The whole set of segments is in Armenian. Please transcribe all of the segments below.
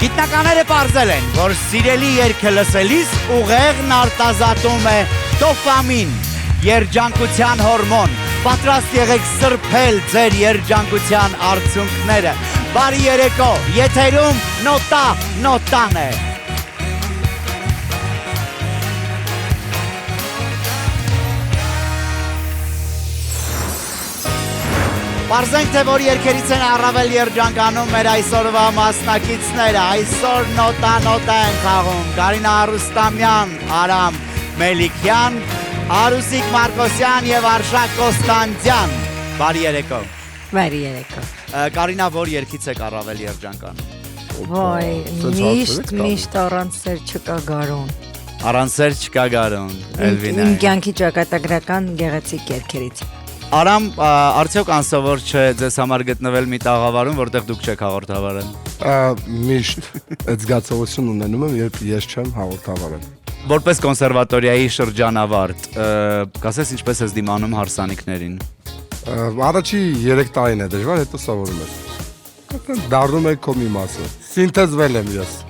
Գիտնականները պարզել են, որ սիրելի երգը լսելիս ուղեղն արտազատում է դոֆամին, երջանկության հորմոն, պատրաստ եղեք սրբել ձեր երջանկության արդյունքները, բարի երեկո, եթերում նոտան է։ Պարզենք, թե որ երգերից են առավել երջանկանում մեր այսօրվա մասնակիցները, այսօր նոտան են խաղում, Կարինա Արուստամյան, Արամ Մելիքյան, Արուսիկ Մարկոսյան և Արշակ Կոստանդյան, բարի երեկո։ Բարի երեկո։ Կարինա, որ երգից եք առավել երջանկանում։ Վայ, միշտ առանց սեր չկա գարուն։ Առանց սեր չկա գարուն, Էլվինա։ Իմ կյանքի ճակատագրական գեղեցիկ երգերից։ Արամ, արդյոք անսովոր չէ ձեզ համար գտնվել մի տաղավարում, որտեղ դուք չեք հաղորդավարել։ Միշտ այդ զգացողություն ունենում եմ, երբ ես չեմ հաղորդավարել։ Որպես կոնսերվատորիայի շրջանավարտ, կասես ինչպես ես դիմանում հարսանիքներին։ Առաջի 3 տարին է դժվար, հետո սովորում ես։ Դառնում է քո մի մասը։ Սինթեզվել եմ ես։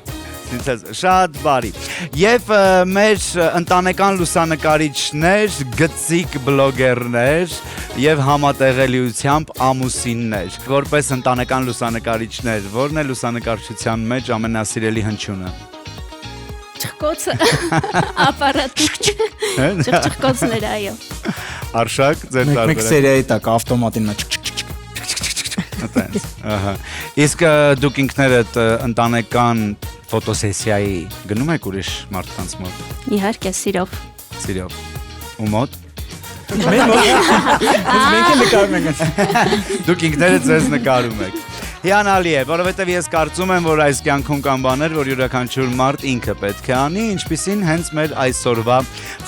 Շատ բարի։ Եվ մեր ընտանեկան լուսանկարիչներ, գծիկ բլոգերներ եւ համատեղելիությամբ ամուսիններ։ Որպես ընտանեկան լուսանկարիչներ, ո՞րն է լուսանկարչության մեջ ամենասիրելի հնչյունը։ Ճղկոցը, ապարատը, ճղկոցները, այո։ Արշակ, ձեր տարբերակ։ Մեկ սերիայի տակ ավտոմատին մեջ։ Իսկ դուք ինքներդ ընտանեկան ֆոտոսեսիայի գնում եք ուրիշ մարդկանց մոտ։ Իհարկե, սիրով։ Սիրով։ Ու մոտ։ Մենք նկարում ենք։ Դուք ինքներդ ձեզ նկարում եք։ Հիանալի է, որովհետև ես կարծում եմ, որ այս կյանքում կան բաներ, որ յուրաքանչյուր մարդ ինքը պետք է անի, ինչպիսին հենց մեր այսօրվա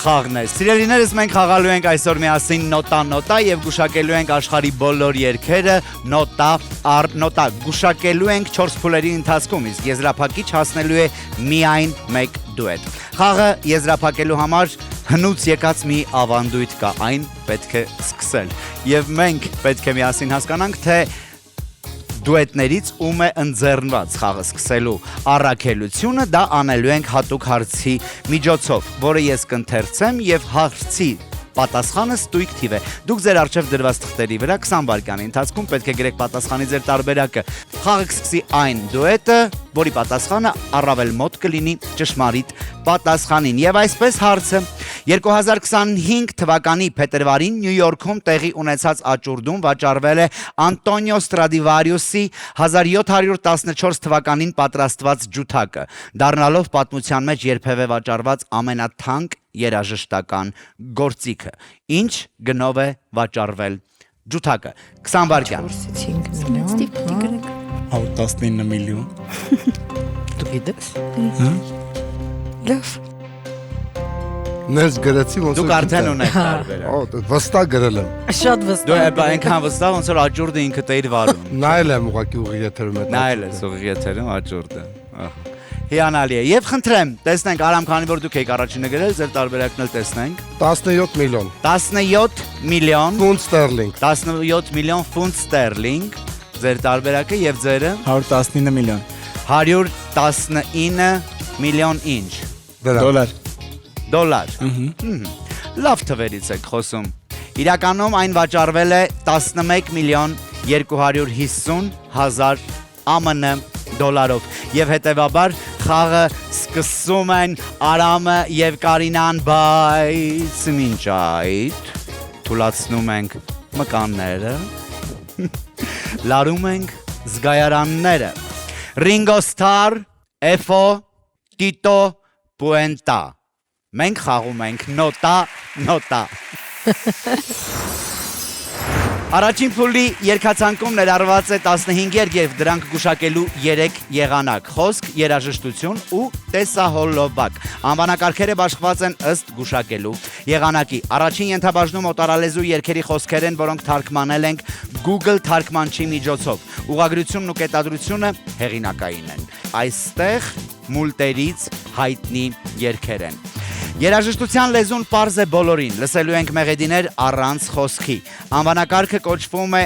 խաղն է։ Սիրելիներս, մենք խաղալու ենք այսօր միասին նոտա եւ գուշակելու ենք աշխարհի բոլոր երգերը նոտա գուշակելու ենք 4 փուլերի ընթացքում, իսկ եզրափակիչ հասնելու է միայն 1 դուետ։ Խաղը եզրափակելու համար հնուց եկած մի ավանդույթ կա, այն պետք է սկսել։ Եվ մենք պետք է միասին հասկանանք, թե դուետներից ում է ընձեռնված խաղը սկսելու առաքելությունը, դա անելու ենք հատուկ հարցի միջոցով, որը ես կընթերցեմ եւ հարցի պատասխանը ստույգ թիվ է։ Դուք ձեր առջև դրված թղթերի վրա 20 վայրկյանի ընթացքում պետք է գրեք պատասխանի ձեր տարբերակը։ Խաղը կսկսի այն դուետը, որի պատասխանը առավել մոտ կլինի ճշմարիտ պատասխանին։ Եվ այսպես հարցը 2025 թվականի փետրվարին Նյու Յորքում տեղի ունեցած աճուրդում վաճառվել է Անտոնիո Ստրադիվարիուսի 1714 թվականին պատրաստված ջութակը, դառնալով պատմության մեջ երբևէ վաճառված ամենաթանկ երաժշտական գործիքը։ Ինչ գնով է վաճառվել ջութակը։ 20 վայրկյան։ 19 միլիոն։ Դու գիտես։ Լավ։ Ներս գրեցի ոնց Դուք արդեն ունեք տարբերակ։ Վստահ գրել եմ։ Շատ Դու վստահ։ այնքան վստահ ոնց որ աճուրդը ինքդ էիր վարում։ Նայել եմ ուղղակի ուղի եթերում հետ։ Նայել ես ուղիղ եթերում աճուրդը։ Հիանալի է։ Եվ խնդրեմ, տեսնենք Արամ, քանի որ դուք եք առաջինը գրել, ձեր տարբերակն էլ տեսնենք։ 17 միլիոն 17 միլիոն ֆունտ ստերլինգ 17 միլիոն ֆունտ ստերլինգ ձեր տարբերակը եւ ձերը 119 միլիոն 119 միլիոն ինչ դոլար լավ թվերից եք խոսում իրականում այն վաճառվել է 11 միլիոն 250 հազար ԱՄՆ դոլարով եւ հետեւաբար խաղը սկսում են Արամը եւ Կարինան, բայց մինչ այդ թուլացնում ենք մկանները լարում ենք զգայարանները Ringo Starr, Efo, Tito Puente մենք խաղում ենք նոտա Առաջին փուլի երկացանկում ներառված է 15 երգ եւ դրանք գուշակելու 3 եղանակ՝ խոսք, երաժշտություն ու տեսահոլովակ։ Անվանակարգերը բաշխված են ըստ գուշակելու եղանակի։ Առաջին ենթաբաժնում օտարալեզու երգերի խոսքեր են, որոնք թարգմանել ենք Google թարգմանչի միջոցով։ Ուղղագրությունն ու կետադրությունը հեղինակային են։ Այստեղ մուլտերից հայտնի երգեր են։ Երաժշտության լեզուն պարզ է բոլորին, լսելու ենք մեղեդիներ առանց խոսքի։ Անվանակարգը կոչվում է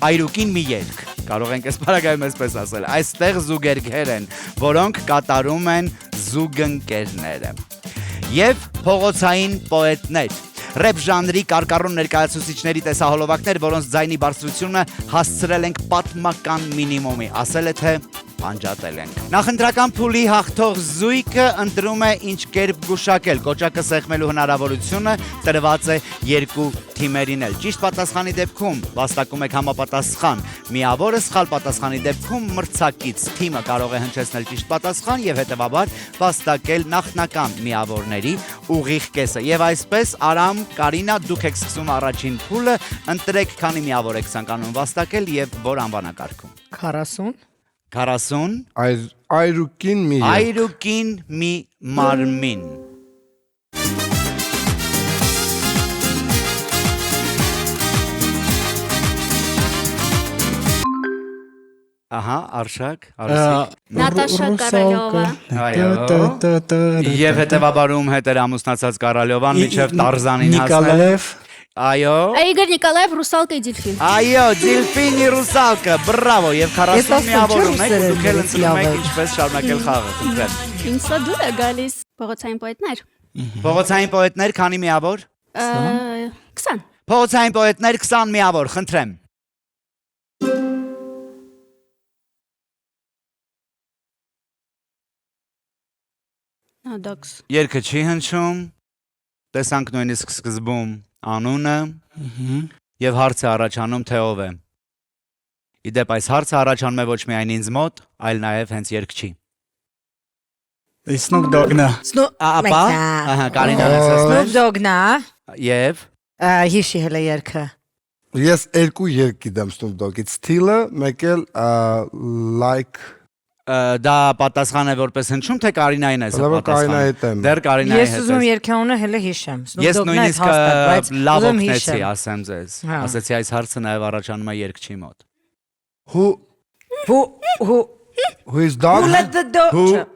այրուկին մի երգ։ կարող ենք այս բaragայում այսպես ասել։ Այստեղ զուգերգեր են, որոնք կատարում են զուգընկերները։ Եվ փողոցային պոետներ։ Ռեփ ժանրի կարկառուն ներկայացուցիչների տեսահոլովակներ, որոնց ձայնի բարձրությունը հասցրել ենք պատմական մինիմումի, ասել է թե անջատել ենք։ Նախընտրական փուլի հաղթող զույգը ընտրում է ինչ կերպ գուշակել։ Կոճակը սեղմելու հնարավորությունը տրված է երկու թիմերին էլ։ Ճիշտ պատասխանի դեպքում վաստակում եք համապատասխան միավորը, սխալ պատասխանի դեպքում մրցակից թիմը կարող է հնչեցնել ճիշտ պատասխան եւ հետեւաբար վաստակել նախնական միավորների ուղիղ կեսը։ Եվ այսպես Արամ, Կարինա, դուք եք սկսում առաջին փուլը, ընտրեք քանի միավոր եք ցանկանում վաստակել եւ որ անվանակարգում։ 40 40 Այրուկին մի երկ։ Այրուկին մի մարմին։ Ահա, Արշակ, Արսիկ։ Նատաշա Կարալյովա։ Այո։ Եվ հետևաբարում հետեր ամուսնացած Կարալյովան միջև Տարզանին հասնել։ Նիկոլաև Այո։ Игорь Николаев, Русалка и Дельфин։ Այո, Դիլֆինի ռուսալկը, բրավո, եւ 40 միավորում եք, դուք էլ ընտրում եք ինչպես շարունակել խաղը, խնդրեմ։ Ինձ դուր է գալիս փողոցային պոետներ։ Փողոցային պոետներ քանի միավոր։ 20։ Փողոցային պոետներ 20 միավոր, խնդրեմ։ Ադոքս։ Երկը չի հնչում, տեսանք նույնիսկ սկզբում անունը եւ հարցը առաջանում թե ով է։ Իդեպ այս հարցը առաջանում է ոչ միայն ինձ մոտ, այլ նաեւ հենց երկչի։ Snoop Dogg-ն է։ Ապա, ահա, Կարինան է ասում։ Snoop Dogg-ն է, Եվ հիշի հələ երգը։ Ես երկու երկ գիտեմ Snoop Dogg-ից Still-ը, մեկ էլ Like դա պատասխան է որպես հնչում, թե Կարինային է Լավ, Կարինայի հետ եմ։ Դեռ Կարինայի հետ։ Ես ուզում երգանունը հələ հիշեմ։ Ես նույնիսկ լավ օգնեցի, հիշեմ։ ասեմ ձեզ։ Հա։ Ասացի այս հարցը նաև առաջանում է երկչի մոտ։ Who is dog? Who let the dog? Չէ,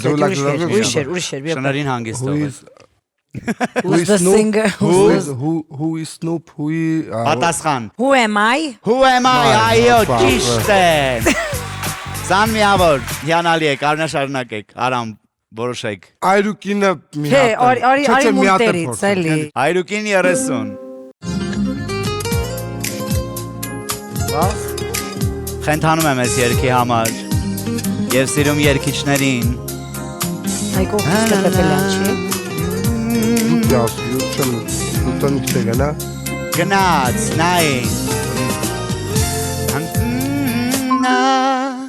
who like the dog? Ուրիշ, Շնորհին հանգստով։ Who's the singer? Who is Snoop? Պատասխան։ Who am I? Who am I? Այո, ճիշտ է։ Սան միավոր, հիանալի է, կարնա շարունակեք, Արամ, որոշեք։ Այրուկինը մի Չէ, հատ։ արի մուլտերից, էլի։ Այրուկին 30։ Խենթանում եմ ես երկի համար և սիրում երկիչներին։ Այգո Խիստը Պեպելյան չի։ Ուտանիք չեգանա։ Գնաց, նային։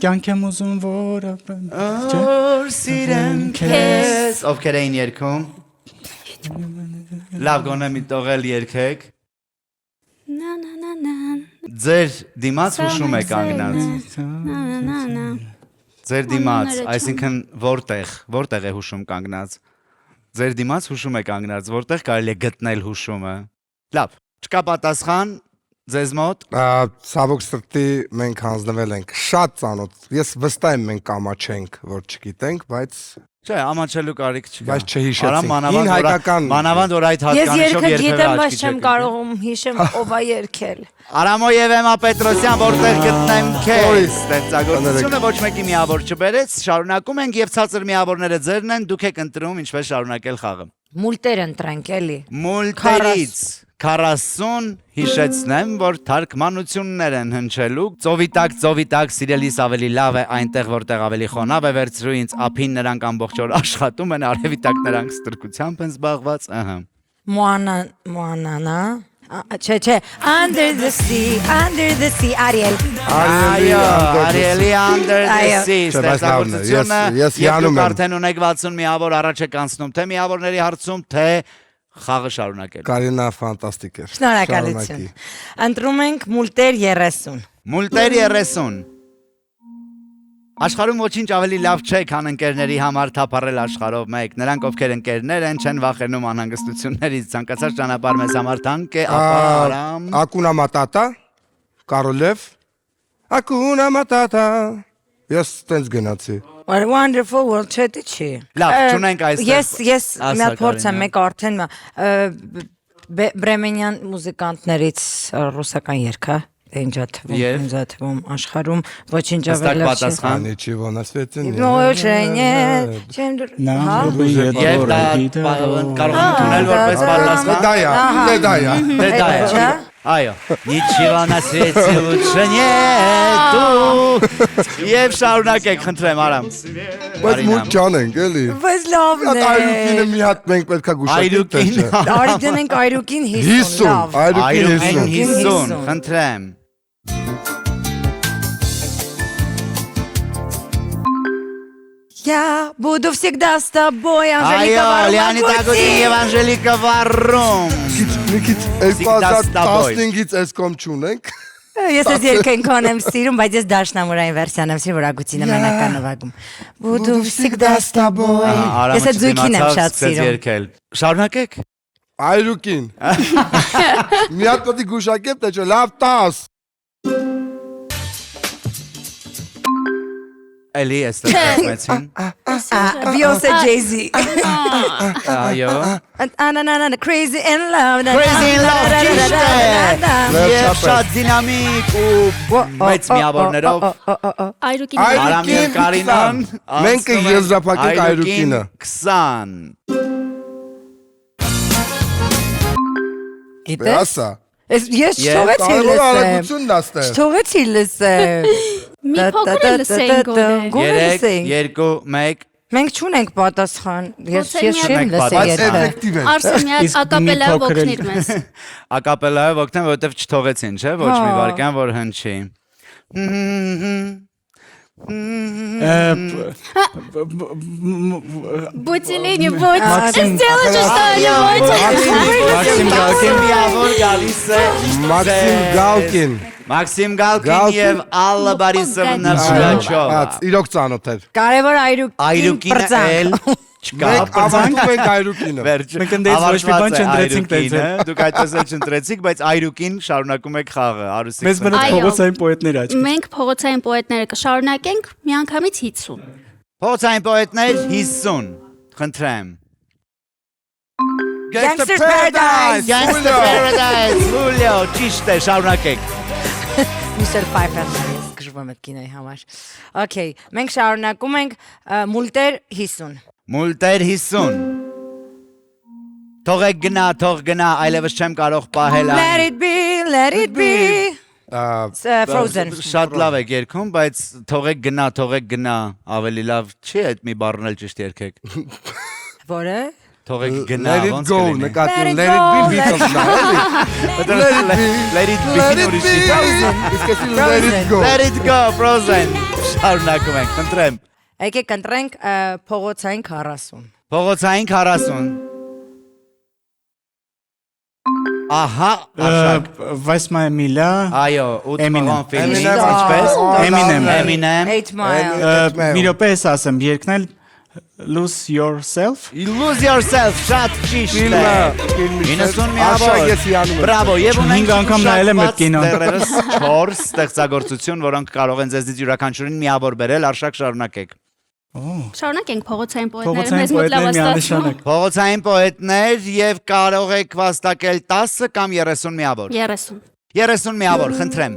Կյանք եմ ուզում որ ապրեմ։ Օր սիրեմ քեզ։ Ովքեր էին երգում։ Լավ գոնե մի տողել երգեք։ Նա նա նա նա։ Ձեր դիմաց հուշում է կանգնած։ Նա նա նա։ Ձեր դիմաց, Անունները այսինքն որտեղ է հուշում կանգնած։ Ձեր դիմաց հուշում է կանգնած, որտեղ կարելի է գտնել հուշումը։ Լավ, չկա պատասխան ձեզ մոտ։ Ցավոք սրտի մենք հանձնվել ենք շատ ծանոթ։ Ես վստահ եմ մենք կամաչենք, որ չգիտենք, բայց Չէ, ամաչելու կարիք չկա։ Բայց չհիշեցինք։ Արամ Հին հայկական- մանավանդ որ այդ Ես հատկանիշով երգը երբևէ գիտեմ, բայց աչքի չեմ չեք կարող հիշեմ ով է երգել։ Արամո եւ Էմա Պետրոսյան, որտեղ գտնեմ քեզ։ Sorry. Ստեղծագործությունը ոչ մեկի միավոր չբերեց, շարունակում ենք եւ ցածր միավորները ձերն են, դուք եք ընտրում ինչպես շարունակել խաղը։ Մուլտեր ընտրենք էլի։ Մուլտերից 40 հիշեցնեմ, որ թարգմանություններ են հնչելու։ Ծովիտակ, սիրելիս ավելի լավ է այնտեղ, որտեղ ավելի խոնավ է, վերցրու ինձ ափին, նրանք ամբողջ օր աշխատում են, արևի տակ նրանք ստրկությամբ են զբաղված, ըհը։ Moana, չէ, Under the sea, Ariel։ Այո, Ariel-ի Under the Այո։ Sea Չէ, բայց լավն է, ստեղծագործությունը, ես եւ հիանում դուք եմ։ արդեն ունեք 60 միավոր առաջ եք անցնում, թե միավորների հարցում, թե խաղը շարունակել։ Կարինա ֆանտաստիկ էր։ Շնորհակալություն։ Ընտրում ենք Մուլտեր 30։ Մուլտեր 30։ Աշխարհում ոչինչ ավելի լավ չէ, քան ընկերների համար թափառել աշխարհով մեկ։ Նրանք ովքեր ընկերներ են, չեն վախենում անհանգստություններից, ցանկացած ճանապարհ մեզ համար թանկ է, ապարամ։ Ակունա Մատատա, Կարոլև, Ակունա Մատատա։ Ես տենց գնացի։ What a wonderful world չէ։ Լավ, չունենք այստեղ։ Ես Ասա, մի հատ փորձ եմ, Կարինա։ մեկ արդեն Բրեմենյան մուզիկանտներից ռուսական երգ, հա։ Ինձ Եվ? թվում աշխարհում ոչինչ Հստակ ավելի լավ չի։ պատասխան։ Ничего на свете нет. Ոչ չեմ Нам հա бы Եվ դա կարող եմ ընդունել որպես պատասխան։ Да я, да я. Դե դա է։ Չէ՞։ Այո։ Ничего на свете лучше нету։ Եվ շարունակեք, խնդրեմ, Արամ։ Բայց մուտ ջան ենք, էլի։ Բայց լավն Այդ է։ այրուկինը մի հատ մենք պետքա գուշակենք, թե Այրուկին։ չէ։ Արի դնենք այրուկին 50 50, լավ։ այրուկին Այրուկին 50։ 50, խնդրեմ։ Я буду всегда с тобой, Անժելիկա Այո, Լեոնիդ Ագոստին եւ Անժելիկա Վարում։ Մի քիչ Всегда с тобой. 2015-ից այսքոմ չունենք։ Ես այս երկենքան եմ սիրում, բայց ես դաշնամուրային վերսիան եմ սիրում, որ Ագուտինը մենական նվագում։ Буду всегда с тобой։ Ես այդ զույգին եմ շատ սիրում։ Շարունակեք։ Այրուկին։ Մի հատ պետք է գուշակեմ, թե չէ, լավ 10։ Էլի էստեղ կազմեցին։ Beyoncé Jay-Z։ Այո։ Անանանան crazy in love։ Crazy in love, ճիշտ է։ Եվ շատ դինամիկ ու մեծ միավորներով Այրուկին Արամ եւ Կարինան Մենք եզրափակենք այրուկինը։ 20։ Գիտես։ Ասա։ Ես Եվ չթողեցի Կարևոր լսեմ։ արագությունն է ստեղ։ Չթողեցի լսեմ։ մի փոքր էլ լսենք գոլը։ Գոլը 3, 2, 1 Մենք չունենք պատասխան։ Ես Ոցեն չեմ միակ լսել Բայց երբեք։ էֆեկտիվ է։ Արսեն մի հատ Իսկ մի ակապելայով փոքր էլ- օգնիր մեզ։ Ակապելայով օգնեմ, որովհետև չթողեցին, չէ՞, ոչ մի Հա։ վարքան, որ հնչի։ Բուտիլինի ոչ։ Մաքսիմ- Ստելա ճշտալի Մաքսիմ Գալկին միավոր գալիս է Մաքսիմ Գալկին։ Մաքսիմ Գալկին Գալկին եւ Ալլա Բարիսովնա Շուլաչովա։ Բաց, իրոք ծանոթ էր։ Կարևոր այրուկին Այրուկինը էլ չկա։ Մենք ավարտում ենք այրուկինը։ Վերջ։ Մենք ընդդեմ ոչ մի բան չընտրեցինք այրուկինը, դուք այդպես էլ չընտրեցիք, բայց այրուկին շարունակում եք խաղը, Արուսիկ։ Մեզ մնաց Այո։ փողոցային պոետներ աչք։ Մենք փողոցային պոետները կշարունակենք միանգամից 50։ Փոցային պոետներ 50։ Խնդրեմ։ Gangster Paradise, Gangster Paradise, Julio, ճիշտ է, շարունակեք։ Mr. Pfeiffer-ն է, ես գժվում եմ այդ կինոյի համար։ Okay, մենք շարունակում ենք մուլտեր 50։ Մուլտեր 50։ Թողեք գնա, թող գնա, այլևս չեմ կարող պահել Let it be, let it be. Frozen։ Շատ լավ եք երգում, բայց թողեք գնա, ավելի լավ չի այդ մի բառն էլ ճիշտ երգեք։ Որը։ Թողեք գնա, Let it ոնց go, կլինի։ նկատի Let it let it go, be let beat-ով։ Let it be, Let it ուրիշի։ be։ Իսկ էսի let it go։ Let it go, Frozen։ Շարունակում ենք, խնդրեմ։ Եկեք ընտրենք փողոցային 40։ Փողոցային 40։ Ահա, Արշակ։ 8 միլա, Այո, 8 Eminem. մոն ֆիլմի, Eminem, ինչպես։ Eminem. Eminem։ 8 mile։ մի րոպե ես ասեմ, երկնել Lose Yourself։ Lose yourself, շատ ճիշտ է։ Ֆիլմը 90 Արշակ միավոր։ ես հիանում եմ։ Բրավո, եւ ունենք 5 անգամ նայել եմ այդ կինոն։ Դեռևս 4 ստեղծագործություն, որոնք կարող են ձեզնից յուրաքանչյուրին միավոր բերել, Արշակ շարունակեք։ Շարունակենք փողոցային պոետները Փողոցային մեզ մոտ լավ պոետներ աստացնում։ միանշանակ։ Փողոցային պոետներ եւ կարող եք վաստակել 10 կամ 30 միավոր։ 30։ 30 միավոր, խնդրեմ։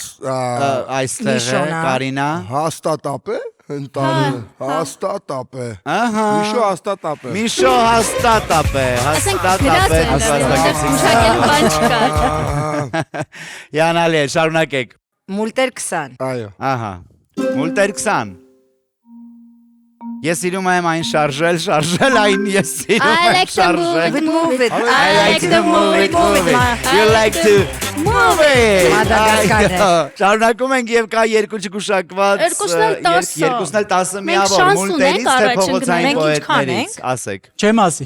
Այստեղ է Միշոնա։ Կարինա։ Հաստատապ է, ընտանը, հաստատապ է։ Ահա։ Միշո հաստատապ է։ Միշո հաստատապ է, Ասենք հաստատապ է, գրած հաստատակեցին։ բան չկա։ Յանալի է, շարունակեք։ Մուլտեր 20։ Այո։ Ահա։ Մուլտեր 20։ Ես սիրում եմ այն շարժել, այն ես սիրում I եմ like to շարժել։ Move it. I like to move it, move it. You like to move it. Մադագասկարն է։ Շարունակում ենք եւ կա երկու չգուշակված Երկուսն էլ 10։ երկուսն էլ 10 Մենք միավոր շանս մուլտերից ունենք թե առաջին փողոցային գնալ։ Մենք ինչքան պոետներից, ենք։ ասեք։ Չեմ ասի։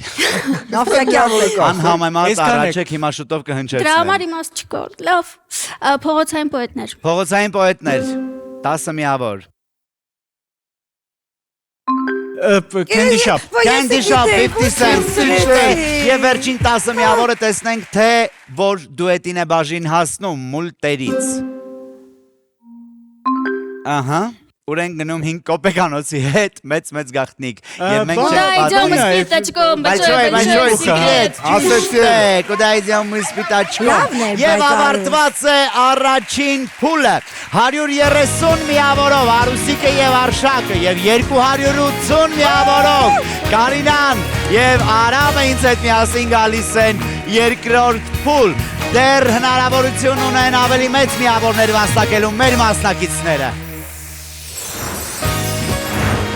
Նավսակյալ։ Անհամեմատ Այսքան առաջ եք։ եք հիմա շուտով Դրա կհնչեցնեմ։ համար իմաստ չկա։ Լավ։ Փողոցային պոետներ։ Փողոցային պոետներ 10 միավոր։ Candy Shop։ Candy Shop 50 Cent ճիշտ է։ Եվ վերջին 10 միավորը տեսնենք թե որ դուետին է բաժին հասնում մուլտերից։ Ահա, Ուր են գնում 5 կոպեկանոցի հետ, մեծ գաղտնիք։ Եվ մենք Կուդայ ջամը սպիտաչկոմ, Большой секрет, ասեցեք, կուդայ ջամը սպիտաչկոմ։ Եվ ավարտված է առաջին փուլը։ 130 միավորով Արուսիկը եւ Արշակը եւ 280 միավորով Կարինան եւ Արամը ինձ հետ միասին գալիս են երկրորդ փուլ։ Դեռ հնարավորություն ունեն ավելի մեծ միավորներ վաստակելու մեր մասնակիցները։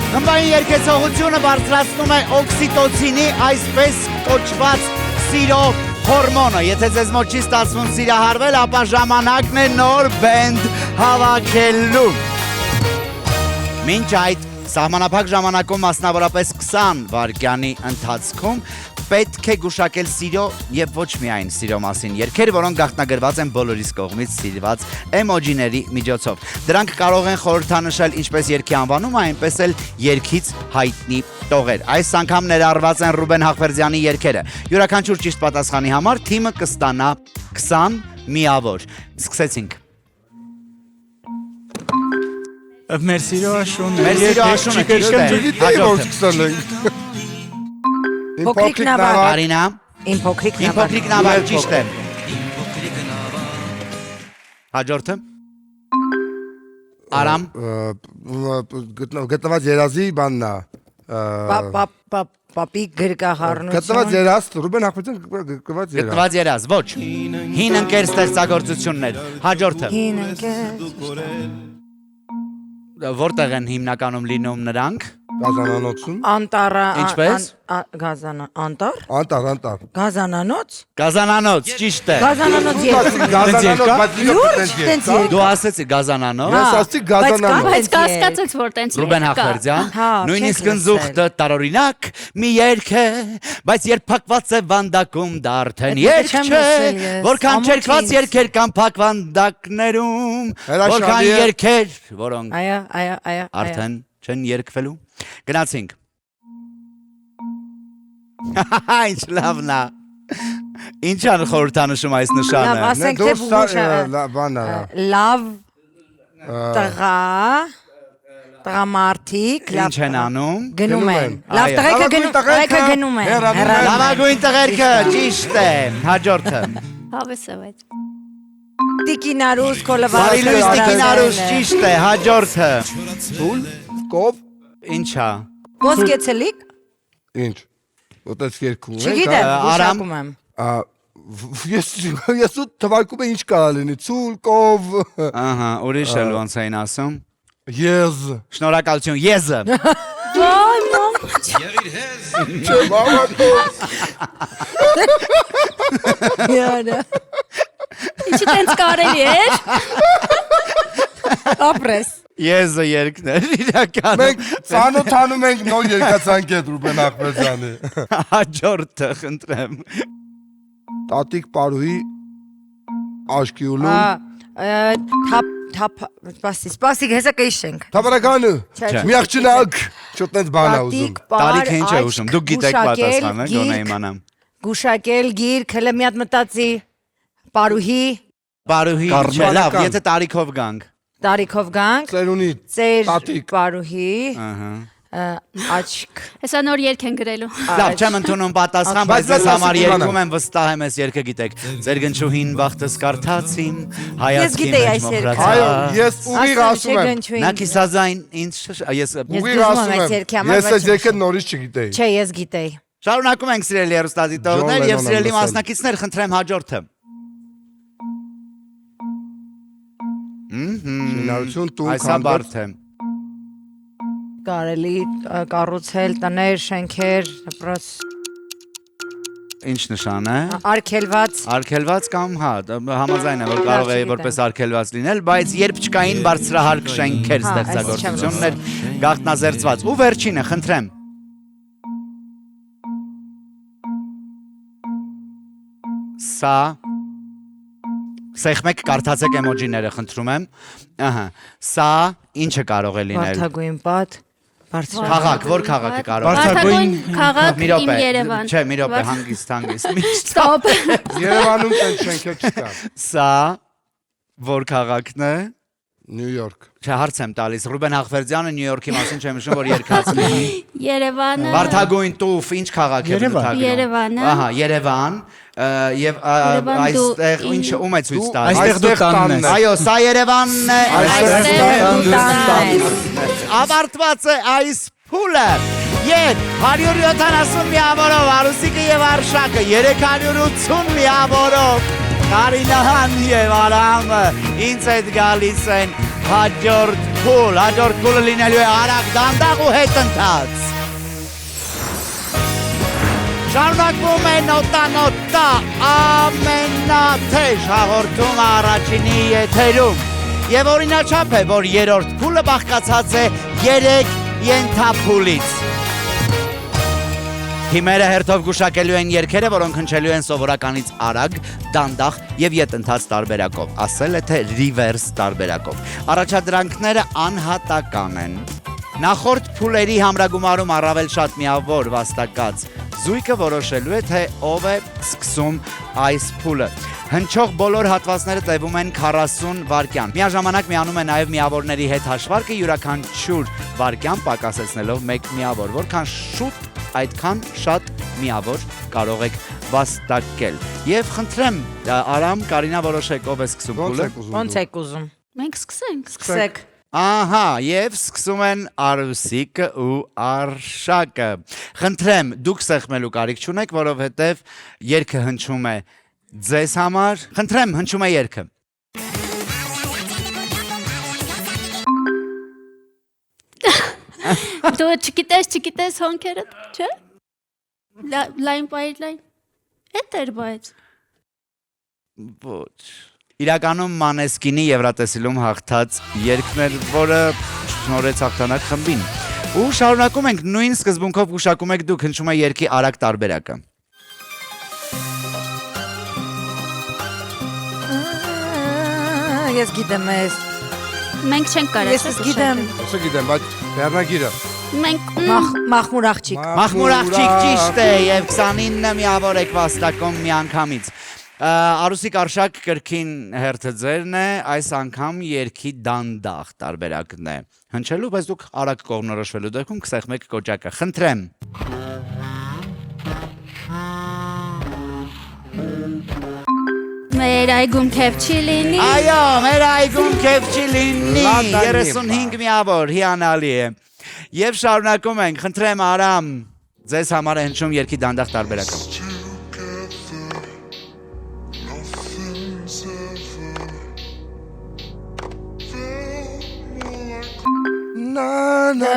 Հմբային երկեցողությունը բարձրացնում է օքսիտոցինի այսպես կոչված սիրո հորմոնը։ Եթե ձեզ մոտ չի ստացվում սիրահարվել, ապա ժամանակն է նոր բենդ հավաքելու։ Մինչ այդ սահմանափակ ժամանակում մասնավորապես 20 վայրկյանի ընթացքում պետք է գուշակել սիրո եւ ոչ միայն սիրո մասին երգեր, որոնք գաղտնագրված են բոլորիս կողմից սիրված էմոջիների միջոցով։ Դրանք կարող են խորհրդանշել ինչպես երգի անվանումը, այնպես էլ երգից հայտնի տողեր։ Այս անգամ ներառված են Ռուբեն Հախվերդյանի երգերը։ Յուրաքանչյուր ճիշտ պատասխանի համար թիմը կստանա 20 միավոր։ Սկսեցինք։ Մեր սիրո աշուն։ Մեր սիրո աշունը Գիտեի որ սկսել ենք։ Փոքրիկ նավակ։ Կարինա, Իմ փոքրիկ իմ փոքրիկ նավակ ճիշտ է։ Հաջորդը։ Արամ, Գտնված երազի բանն է։ Պապի գրկահառնություն։ Գտնված երազ, Ռուբեն Հախվերդյան գտնված երազ։ գտնված երազ, ոչ։ Հին ընկեր ստեղծագործություններ։ Հաջորդը։ Հին ընկեր։ Որտեղ են հիմնականում լինում նրանք։ Գազանանոցում։ Անտառը։ Ինչպես։ Անտառ։ Անտառ։ Գազանանոց։ Գազանանոց, ճիշտ է։ Գազանանոց երգ։ Գազանանոց, բայց Լուրջ տենց երգ։ Դու ասեցի գազանանոց։ Ես ասացի գազանանոց։ Բայց կասկածեց որ տենց Ռուբեն Հախվերդյան, Հա, նույնիսկ չենք ընձուղտը տարօրինակ մի երգ է, բայց երբ փակված է վանդակում դա արդեն երգ չեմ չէ, լսել ես, որքան ամոթ չերկված ինձ։ երգեր կան փակ վանդակներում, Հրաշալի որքան է։ երգեր, որոնք Այո։ արդեն չեն երգվելու։ Գնացինք։ Ինչ լավն է։ Ինչ ան խորհրդանշում այս Լավ, նշանը։ ասենք թե բանա։ լավ տղամարդիկ Ինչ են անում։ գնում են։ Այո։ Լավ տղեկը գնում են։ Լավագույն տղերքը, ճիշտ է։ Հաջորդը։ Հավեսավետ։ Տիկինարուս Բարի կոլավարի լույս Տիկինարուս, ճիշտ է, հաջորդը։ Թուլ, կով, Ինչա։ Ոսկեցելիկ։ ինչ։ Ոտես երկում ենք։ Չգիտեմ, Արամ։ գուշակում եմ։ Ես ու թվարկում եմ ինչ կարա լինի, ցուլ, կով, Ահա, ուրիշ էլ ոնց էին ասում։ եզ։ Շնորհակալություն, եզը։ Ոայ մամ։ Չէ, բավական։ Յարա։ Ինչի տենց կարելի էր։ Ապրես։ Եզը երկներ, իրականում։ Մենք ծանոթանում ենք նոր երկացանք հետ Ռուբեն Հախվերդյանի։ Հաջորդը, խնդրեմ։ Տատիկ Պարուհի աշկի ուլում։ Սպասիկ, հեսա կիշենք։ Թավարականը, Չէ։ մի աղջնակ, չոտնեց բանա ուզում։ Տարիքը ինչ է ուշում, դուք գիտեք պատասխանը, գոնե իմանամ։ Գուշակել, գիրք, հələ մի հատ մտածի, պարուհի, Բարուհի, չէ, լավ, եթե տարիքով գանք։ տարիքով գանք, Ծերունի, ծեր տատիկ։ պարուհի, Ահա։ աչք, Հեսա նոր երգ են գրելու։ Լավ, չեմ ընդունում պատասխան, բայց Բայց ես համար ասեցի երկում բանը։ եմ վստահ եմ ես երգը գիտեք։ Ձեր գնչուհին բախտս կարդացիմ, Ես հայացքի գիտեի մեջ այս երգը։ Այո, մոխրացա։ ես ուղիղ ասում եմ։ Նա կիսազայն ինձ ես Ուղիղ դժում եմ ասում այս եմ։ երգի համար, Ես բայց այս երգը նորից չգիտեի։ չէ, ես գիտեի։ շարունակում ենք սիրելի հեռուստադիտողներ Ջոն եւ Լենոնը սիրելի լսել։ մասնակիցներ, խնդրեմ հաջորդը։ Շինարարություն, տուն, Այսա բարդ է։ Կարելի կառուցել տներ, շենքեր, դպրոց, Ինչ նշան է։ արգելված, Արգելված կամ հա, համաձայն եմ որ կարող է չգիտեմ։ որպես արգելված լինել, բայց երբ չկային բարձրահարկ շենքեր Հա, այս ստեղծագործություններ գաղտնազերծված։ Ու վերջինը, խնդրեմ։ Սա Սեղմեք կարդացեք էմոջիները, խնդրում եմ։ Ահա, սա ինչը կարող է լինել։ վարդագույն պատ, բարձր Քաղաք, որ քաղաքը կարող է։ Վարդագույն քաղաք Մի իմ րոպե։ Երևան։ Չէ, մի րոպե, հանգիստ։ Միշտ Ստոպ։ Երևանում տենց շենքեր չկան։ Սա որ քաղաքն է։ Նյու Յորք։ Չէ, հարց եմ տալիս։ Ռուբեն Հախվերդյանը Նյու Յորքի մասին չեմ հիշում, որ երկած լինի։ Երևանը։ Վարդագույն տուֆ, ինչ քաղաք է բնութագրում։ Երևանը։ Ահա, Երևան։ Եվ այստեղ ինչ ում է ցույց տալիս։ Այստեղ դու տանն ես։ Այո, սա Երևանն է։ Ավարտված է այս փուլը։ Եվ 170 միավորով Արուսիկը եւ Արշակը, 380 միավորով Կարինան եւ Արամը ինձ հետ գալիս են հաջորդ փուլը լինելու է արագ, դանդաղ ու հետընթաց։ Շարունակվում է նոտա ամենաթեժ հաղորդումը առաջինի եթերում։ Եվ օրինաչափ է, որ երրորդ փուլը բաղկացած է 3 ենթափուլից։ Թիմերը հերթով գուշակելու են երգերը, որոնք հնչելու են սովորականից արագ, դանդաղ եւ ետընթաց տարբերակով, ասել է թե reverse տարբերակով։ Առաջադրանքները անհատական են։ Նախորդ փուլերի համրագումարում առավել շատ միավոր վաստակած զույգը որոշելու է, թե ով է սկսում այս փուլը։ Հնչող բոլոր հատվածները տևում են 40 վայրկյան։ Միաժամանակ միանում է նաև միավորների հետ հաշվարկը յուրաքանչյուր վայրկյան պակասեցնելով 1 միավոր, որքան շուտ այդքան շատ միավոր կարող եք վաստակել։ Եվ խնդրեմ, Արամ, Կարինա, որոշեք ով է սկսում փուլը։ Ոնց եք ուզում։ Մենք սկսենք։ Սկսեք։ Ահա, եւ սկսում են Արուսիկը ու Արշակը։ Խնդրեմ, դուք սեղմելու կարիք չունեք, որովհետեւ երգը հնչում է ձեզ համար։ Խնդրեմ, հնչում է երգը։ Դու չգիտես հոնքերը, չէ՞։ Լայն պայլայն։ Էդ էր բայց։ Ոչ։ Իրականում Մանեսկինի Եվրատեսիլում հաղթած երգն էր, որը շնորհեց հաղթանակ խմբին։ Ու շարունակում ենք նույն սկզբունքով գուշակում եք դուք, հնչում է երգի արագ տարբերակը։ Ես գիտեմ ես։ Մենք չենք կարող։ Ես գիտեմ։ Ոսը գիտեմ, բայց Բեռնագիրը։ Մենք Մախմուր աղջիկ։ Մախմուր աղջիկ ճիշտ է եւ 29 միավոր եք վաստակում միանգամից։ Արուսիկ Արշակ կրկին հերթը ձերն է, այս անգամ երգի դանդաղ տարբերակն է։ Հնչելու, բայց դուք արագ կողմնորոշվելու դեպքում կսեղմեք կոճակը։ Խնդրեմ։ մեր այգում քեֆ չի լինի։ Այո, մեր այգում քեֆ չի լինի։ 35 միավոր, հիանալի է։ Եվ շարունակում ենք, խնդրեմ Արամ, ձեզ համար է հնչում երգի դանդաղ տարբերակը։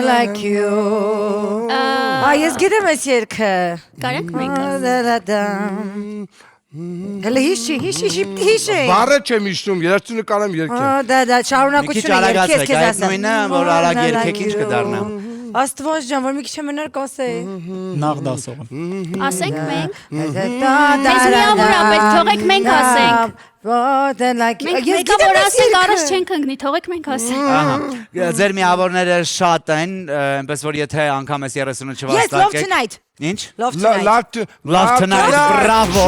Like you։ Ես գիտեմ ես երգը։ Կարեք մենք։ Հələ հիշի։ Բառը չեմ իշտում, երաժշտությունը կարեմ երգեմ։ Դա Մի քիչ շարունակությունը արագացեք, երգես քեզ այդ ասեմ։ նույնը, որ արագ երգեք ինչ կդառնա։ Աստված ջան, որ մի քիչ մենար կասեի։ Նախ դասողը։ Ասենք մենք։ Մեզ Մեզ միավոր ապետ, թողեք մենք ասենք։ Մենք Մենք մեկը որ ասենք առաջ չենք ընկնի, թողեք մենք ասենք։ Ահա։ Ձեր միավորները շատ են, այնպես որ եթե անգամ ես 38 Yes, love չվաստակեք։ tonight։ Ինչ? Love tonight։ Love tonight, bravo։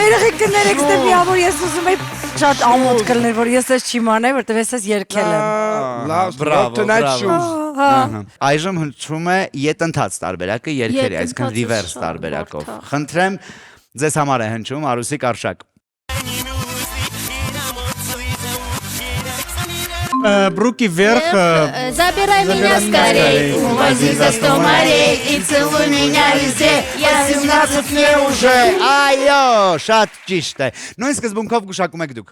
Երեխեք կներեք ստե միավոր ես ուզում եմ շատ ամոթ կլներ, որ ես ես չիմանայի, որտեվ ես երգել եմ։ Love tonight shoes։ Այժմ հնչում է ետընթաց տարբերակը երգերի, այսինքն reverse տարբերակով։ Խնդրեմ, ձեզ համար է հնչում Արուսիկ Արշակ։ Бруки вверх. Забирай меня скорей, увози за 100 морей и целуй меня везде. Я 17 мне уже, այո, շատ ճիշտ է։ Նույն սկզբունքով գուշակում եք դուք։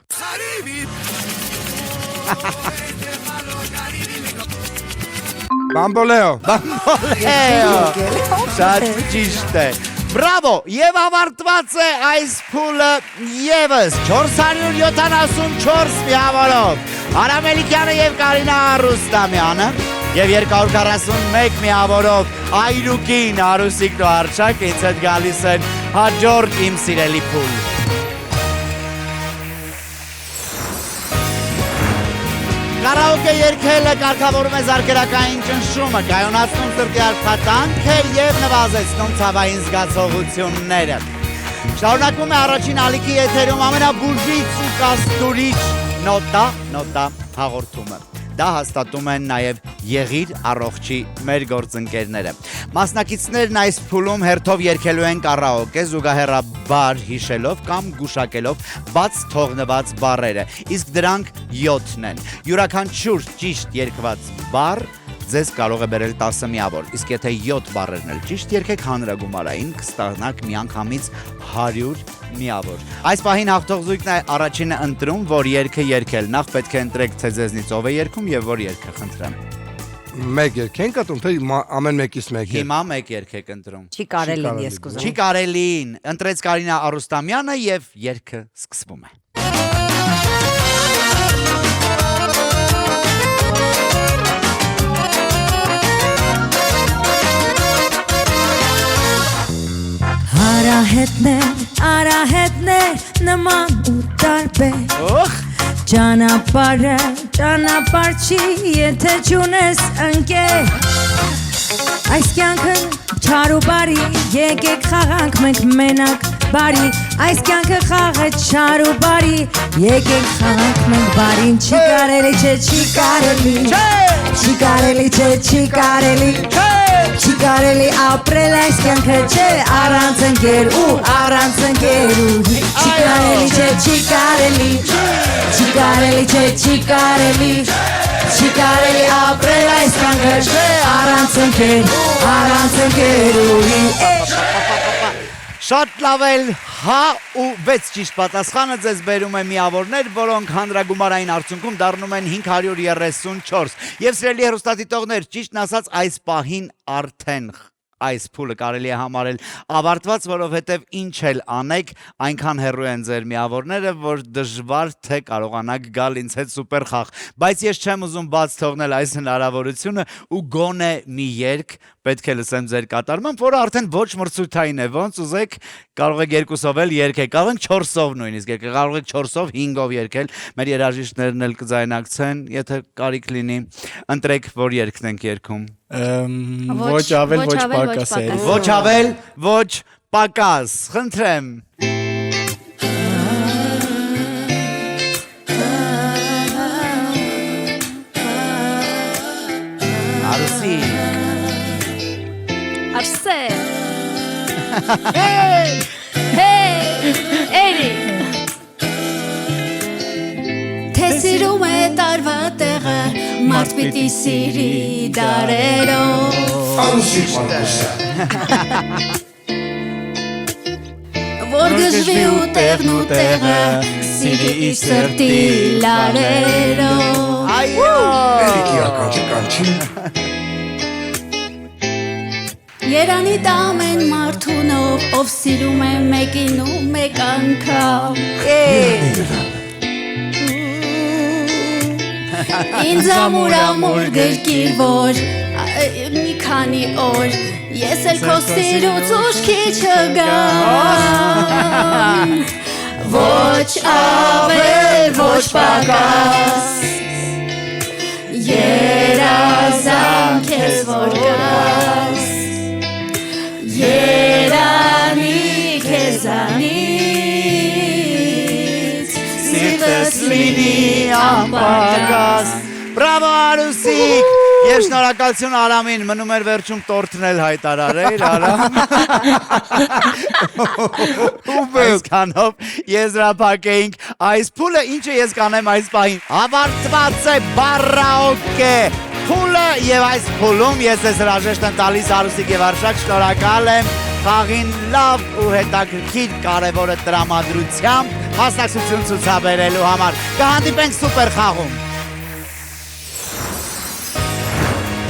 Բամբոլեո։ Շատ ճիշտ է։ Բրավո, եւ ավարտված է այս փուլը եւս 474 միավորով։ Արամ Էլիկյանը եւ Կարինա Ռուստամյանը եւ 241 միավորով Այրուկին, Արուսիկն ու Արշակը ինձ հետ գալիս են հաջորդ իմ սիրելի փուլ։ Կարաոկե երգելը կարգավորում է զարկերակային ճնշումը, կայունացնում սրտի աշխատանքը եւ նվազեցնում ցավային զգացողությունները։ Շարունակվում է առաջին ալիքի եթերում ամենաբուժիչ ու կաստուրիչ նոտա հաղորդումը։ Դա հաստատում են նաև եղիր առողջի մեր գործընկերները։ Մասնակիցներն այս փուլում հերթով երգելու են կարաոկե զուգահեռաբար հիշելով կամ գուշակելով բաց թողնված բառերը, իսկ դրանք 7-ն են։ Յուրաքանչյուր ճիշտ երգված բառ ձեզ կարող է բերել 10 միավոր, իսկ եթե 7 բառերն էլ ճիշտ երգեք հանրագումարային կստանաք միանգամից 100 միավոր։ Այս պահին հաղթող զույգն է առաջինը ընտրում, որ երգը երգել։ Նախ պետք է ընտրեք, թե ձեզնից ով է երգում եւ որ երգը, խնդրեմ։ Մեկ երգ ենք ատում, թե ամեն մեկից մեկ երգ։ Հիմա մեկ երգ եք ընտրում։ Չի կարելի ես կուզեմ։ Չի կարելին։ Ընտրեց Կարինա Արուստամյանը եւ երգը սկսվում է։ Արահետներ նման ու տարբեր Օխ Ճանապարհ չի, եթե չունես ընկեր Այս կյանքը չար ու բարի, եկեք խաղանք մենք մենակ բարի Այս կյանքը խաղը չար ու բարի, եկեք խաղանք մենք բարին Չի կարելի, չէ, չի կարելի Չի կարելի, չէ, չի կարելի Չի կարելի ապրել այս կյանքը չէ առանց ընկեր ու առանց ընկերուհի Չի կարելի, չէ, չի կարելի Չի կարելի, չէ, չի կարելի Չի կարելի ապրել այս կյանքը չէ առանց ընկեր ու առանց ընկերուհի Շատ լավ էլ, հա ու 6 ճիշտ պատասխանը ձեզ բերում է միավորներ, որոնք հանրագումարային արդյունքում դառնում են 534 Եվ սիրելի հեռուստադիտողներ, ճիշտն ասած այս պահին արդեն այս փուլը կարելի է համարել ավարտված, որովհետև ինչ էլ անեք, այնքան հեռու են ձեր միավորները, որ դժվար թե կարողանաք գալ ինձ հետ սուպեր խաղ, բայց ես չեմ ուզում բաց թողնել այս հնարավորությունը ու գոնե մի երգ պետք է լսեմ ձեր կատարմամբ, որը արդեն ոչ մրցույթային է, ոնց ուզեք, կարող եք 2-ով էլ երգել, կարող եք 4-ով նույնիսկ երգել, կարող եք 4-ով, 5-ով երգել, մեր երաժիշտներն էլ կձայնակցեն, եթե կարիք լինի, ընտրեք, որ երգն ենք երգում։ Ոչ ավել, ոչ պակաս է։ Ոչ ավել, ոչ պակաս, խնդրեմ։ Արուսի Արսե Հեյ Էրի Թե սիրում է տարվա տեղը Մարդ պիտի սիրի դարերով Արուսի պարկուսը Որ գժվի ու տեղը Սիրի իր սրտի լարերով Այո Էրիկի ականջը կանչի Երանի տամեն մարդունով Ով սիրում է մեկին ու մեկ անգամ Ինձ ամուր գրկիր որ Մի քանի օր Ես էլ քո սիրուց ուշքի չգամ Ոչ ավել, ոչ պակաս Երազանք ես որ գաս Երանի քեզանից Սիրտս լինի անպակաս Բրավո Արուսիկ Եվ շնորհակալություն Արամին, մնում էր վերջում տորթն էլ հայտարարել, Արամ Այսքանով եզրափակեինք այս փուլը, ինչը ես կանեմ այս պահին Ավարտված է բարաոկե փուլը եւ այս փուլում ես ես հրաժեշտ եմ տալիս Արուսիկ եւ Արշակ, շնորհակալ եմ խաղին լավ ու հետաքրքիր կարևորը տրամադրությամբ մասնակցություն ցուցաբերելու համար կհանդիպենք սուպեր խաղում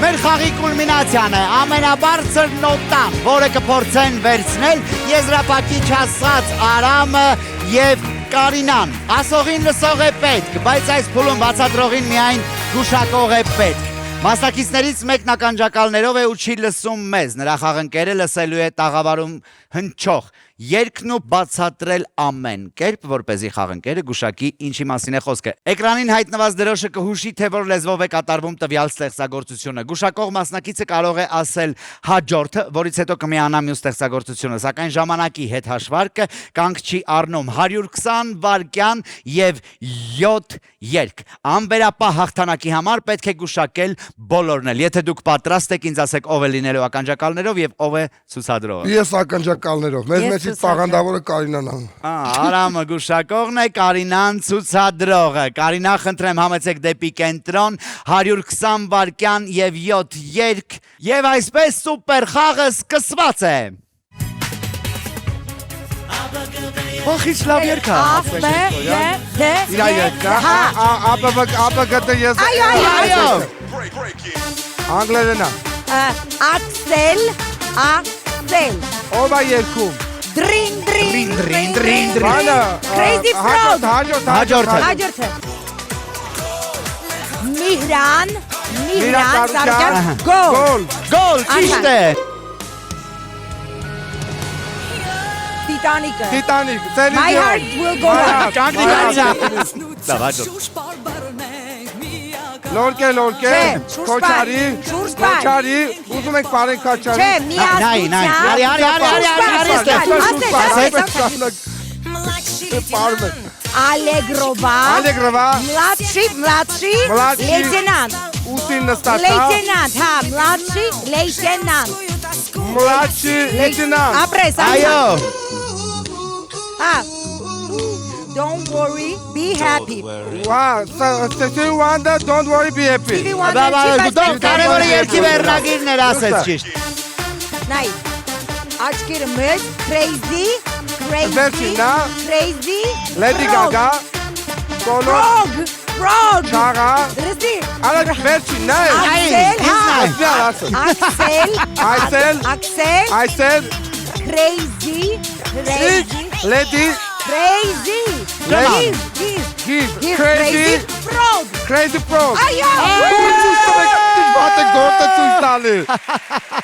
Մեր խաղի կուլմինացիան է ամենաբարձր նոտան, որը կփորձեն վերցնել եզրափակիչ ասած Արամը եւ Կարինան։ Ասողին լսող է պետք, բայց այս փուլում բացատրողին միայն գուշակող է պետք։ Մասնակիցներից մեկն ականջակալներով է ու չի լսում մեզ, նրա խաղընկերը լսելու է տաղավարում հնչող երգն ու բացատրել ամեն կերպ, որպեսզի խաղընկերը գուշակի ինչի մասին է խոսքը։ Էկրանին հայտնված դրոշը կհուշի, թե որ լեզվով է կատարվում տվյալ ստեղծագործությունը։ Գուշակող մասնակիցը կարող է ասել հաջորդը, որից հետո կմիանա մյուս ստեղծագործությունը, սակայն ժամանակի հետ հաշվարկը կանգ չի առնում 120 վայրկյան եւ 7 երգ։ Անվերապահ հաղթանակի համար պետք է գուշակել բոլորն էլ։ Եթե դուք պատրաստ եք, ինձ ասեք ով է լինելու ականջակալներով եւ ով է ցուցադրողը։ Ես ականջակալներով։ Մեզ մեջից տաղանդավորը Կարինան է։ Արամը գուշակողն է, Կարինան ցուցադրողը։ Կարինա, խնդրեմ համեցեք դեպի կենտրոն, 120 վայրկյան եւ 7 երգ եւ այսպես սուպեր խաղը սկսված է։ Ախ, ինչ լավ երգ է։ Իրա երկա։ Ապագատը ես։ Այո։ Անգլերենա։ Աքսել Ով է երկում։ Դրին Բանը։ Crazy Frog Հաջորդը։ Հաջորդը Միհրան Կարության։ Գոլ Գոլ, ճիշտ է։ Տիտանիկը Տիտանիկ։ My heart will go on Ճանքի Լավ, հաջորդ։ Լորկե Չէ, շուրշպար, շուրշպար։ Քոչարի ուզում եք բարեն քոչարի Չէ, Պարմեն Ալեգրովա Մլադշի Լեյտենանտ Ուսին նստած Լեյտենանտ, հա, մլադշի լեյտենանտ Մլադշի լեյտենանտ Ապրես, Այո։ հա Don't worry, be happy Stevie Wonder, don't worry, be happy Stevie Wonder Դու կարևորը երկի վերնագիրն էր ասեց ճիշտ։ Նայ, աչքերը մեծ, crazy Վերջին, նա Crazy Lady Gaga Կոլոր Frog Չաղա Դրստի Արա վերջին, նա Այսել Crazy Lady Crazy Crazy Frog Crazy Frog Այո Բատը գորտը ցույց տալի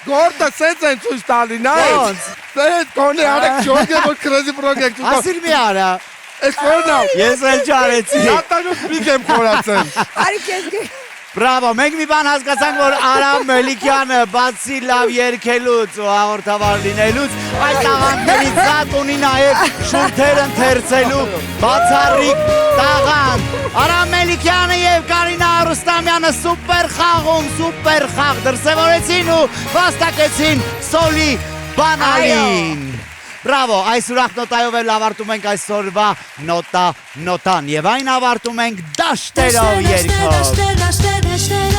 Գորտը սենց են ցույց տալի նայ Սենց կոնի արեք ջոգը որ Crazy Frog եք ցույց Ասիր մի արա։ Ես որնա Ես էլ չարեցի։ Նատանու պիկ եմ խորացել Արի քեզ Բրավո, մենք մի բան հասկացանք, որ Արամ Մելիքյանը բացի լավ երգելուց ու հաղորդավար լինելուց, այդ տաղանդներից զատ ունի նաև շուրթեր ընթերցելու բացառիկ տաղանդ։ Արամ Մելիքյանը եւ Կարինա Արուստամյանը սուպեր խաղում, սուպեր խաղ դրսևորեցին ու վաստակեցին սոլի բանալին։ Բրավո, այս ուրախ նոտայով էլ ավարտում ենք այսօրվա նոտան եւ այն ավարտում ենք դաշտերով երգով։